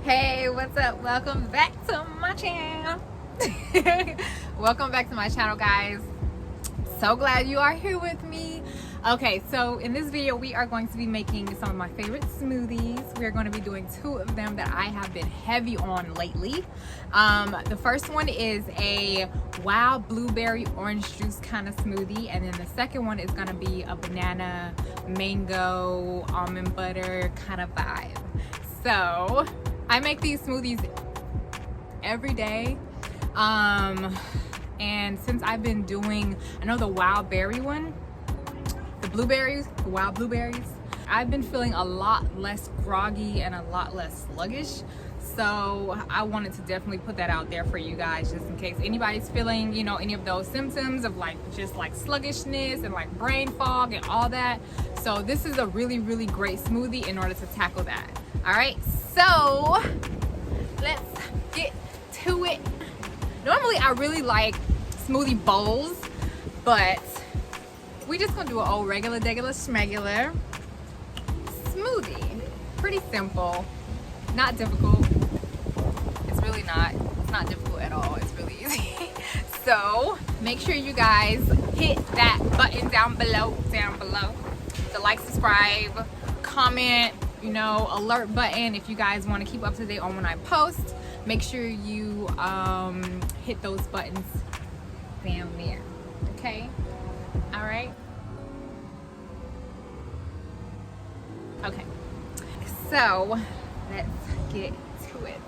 Hey, what's up? Welcome back to my channel. Welcome back to my channel, guys. So glad you are here with me. Okay, so in this video we are going to be making some of my favorite smoothies. We are going to be doing two of them that I have been heavy on lately. The first one is a wild blueberry orange juice kind of smoothie, and then the second one is going to be a banana mango almond butter kind of vibe. So I make these smoothies every day. And since I've been doing, I know the wild berry one, the wild blueberries, I've been feeling a lot less groggy and a lot less sluggish. So I wanted to definitely put that out there for you guys, just in case anybody's feeling, you know, any of those symptoms of just sluggishness and like brain fog and all that. So this is a really, really great smoothie in order to tackle that. All right, so let's get to it. Normally I really like smoothie bowls, but we just gonna do an old regular schmegular smoothie. Pretty simple, not difficult. It's really not. It's not difficult at all. It's really easy. So make sure you guys hit that button down below, the like, subscribe, comment, you know, alert button if you guys want to keep up to date on when I post. Make sure you hit those buttons down there. Okay? All right. Okay. So let's get to it.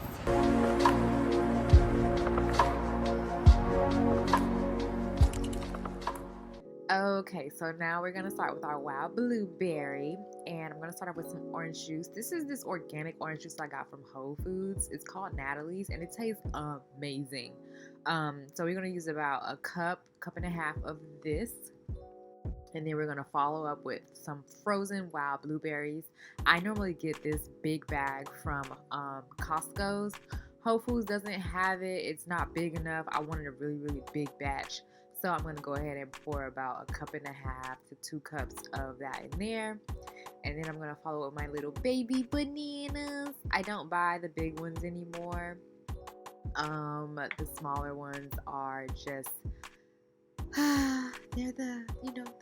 Okay, so now we're gonna start with our wild blueberry, and I'm gonna start off with some orange juice. This is this organic orange juice I got from Whole Foods. It's called Natalie's, and it tastes amazing. So we're gonna use about a cup and a half of this, and then we're gonna follow up with some frozen wild blueberries. I normally get this big bag from Costco's. Whole Foods doesn't have it. It's not big enough. I wanted a really, really big batch. So I'm going to go ahead and pour about a cup and a half to 2 cups of that in there. And then I'm going to follow with my little baby bananas. I don't buy the big ones anymore. The smaller ones are just, they're the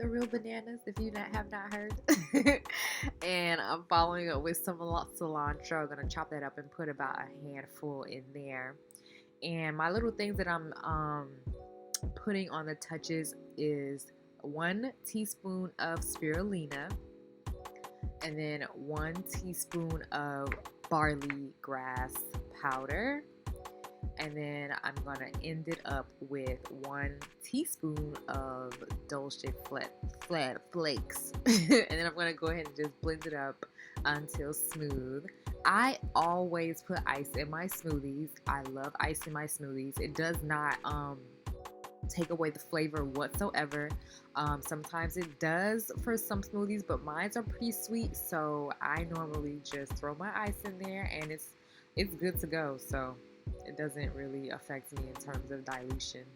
real bananas, if you have not heard. And I'm following up with some cilantro. I'm going to chop that up and put about a handful in there. And my little things that I'm putting on the touches is 1 teaspoon of spirulina, and then 1 teaspoon of barley grass powder, and then I'm gonna end it up with 1 teaspoon of dulce flakes and then I'm gonna go ahead and just blend it up until smooth. I always put ice in my smoothies. I love ice in my smoothies. It does not take away the flavor whatsoever. Sometimes it does for some smoothies, but mine are pretty sweet, so I normally just throw my ice in there and it's good to go. So it doesn't really affect me in terms of dilution.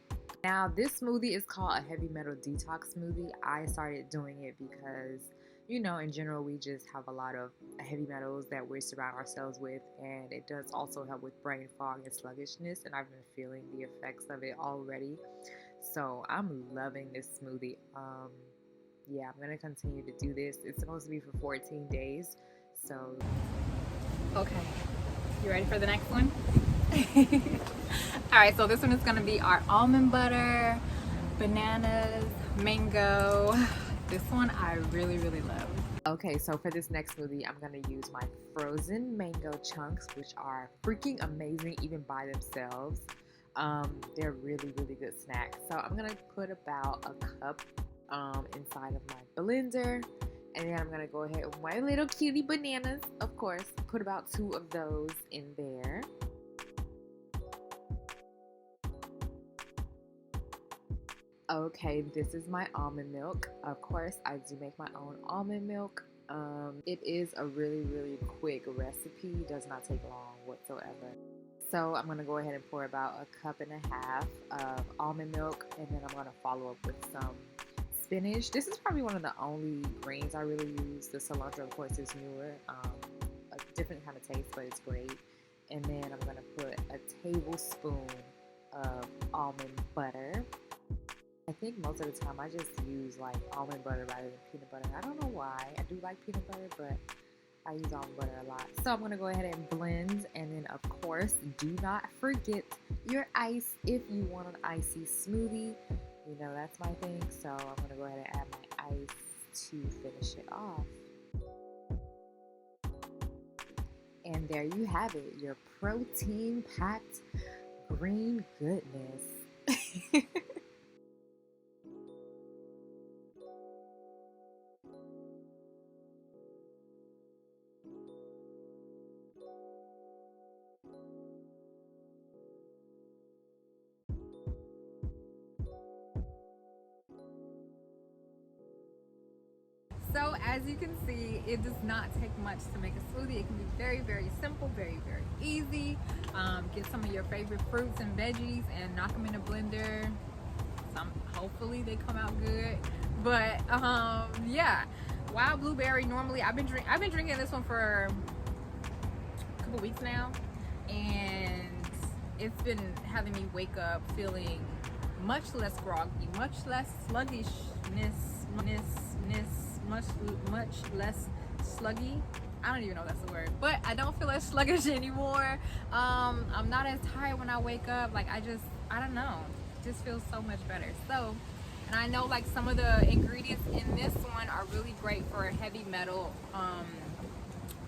Now this smoothie is called a heavy metal detox smoothie. I started doing it because, you know, in general we just have a lot of heavy metals that we surround ourselves with, and it does also help with brain fog and sluggishness, and I've been feeling the effects of it already. So I'm loving this smoothie. Yeah, I'm gonna continue to do this. It's supposed to be for 14 days. So okay, you ready for the next one? All right, so this one is gonna be our almond butter, bananas, mango. This one I really, really love. Okay, so for this next smoothie, I'm gonna use my frozen mango chunks, which are freaking amazing even by themselves. They're really, really good snacks. So I'm gonna put about a cup inside of my blender, and then I'm gonna go ahead with my little cutie bananas, of course. Put about 2 of those in there. Okay, this is my almond milk. Of course, I do make my own almond milk. It is a really, really quick recipe. It does not take long whatsoever. So I'm going to go ahead and pour about a cup and a half of almond milk, and then I'm going to follow up with some spinach. This is probably one of the only greens I really use. The cilantro, of course, is newer. A different kind of taste, but it's great. And then I'm going to put a tablespoon of almond butter. I think most of the time I just use like almond butter rather than peanut butter. I don't know why. I do like peanut butter, but I use almond butter a lot. So I'm going to go ahead and blend. And then, of course, do not forget your ice if you want an icy smoothie. You know, that's my thing. So I'm going to go ahead and add my ice to finish it off. And there you have it, your protein-packed green goodness. So as you can see, it does not take much to make a smoothie. It can be very, very simple, very, very easy. Get some of your favorite fruits and veggies and knock them in a blender. Hopefully they come out good. But yeah, wild blueberry. Normally I've been drinking this one for a couple weeks now, and it's been having me wake up feeling much less groggy, much less sluggishness, much less sluggy. I don't even know if that's the word, but I don't feel as sluggish anymore. I'm not as tired when I wake up. Like I don't know, it just feels so much better. So, and I know like some of the ingredients in this one are really great for heavy metal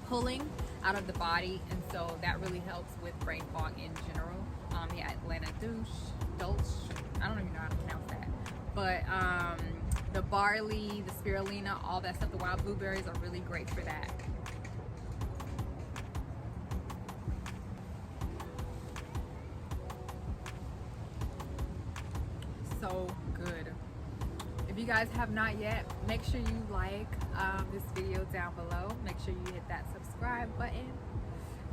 pulling out of the body, and so that really helps with brain fog in general. Yeah, Atlanta Dolce, I don't even know how to pronounce that, but the barley, the spirulina, all that stuff, the wild blueberries are really great for that. So good. If you guys have not yet, make sure you like this video down below. Make sure you hit that subscribe button.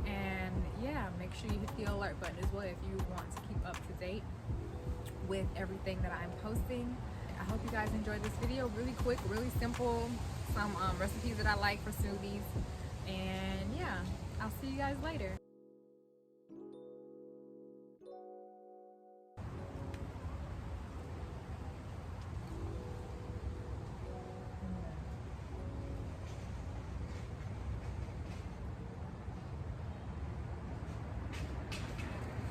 And yeah, make sure you hit the alert button as well if you want to keep up to date with everything that I'm posting. I hope you guys enjoyed this video. Really quick, really simple. Some recipes that I like for smoothies. And yeah, I'll see you guys later.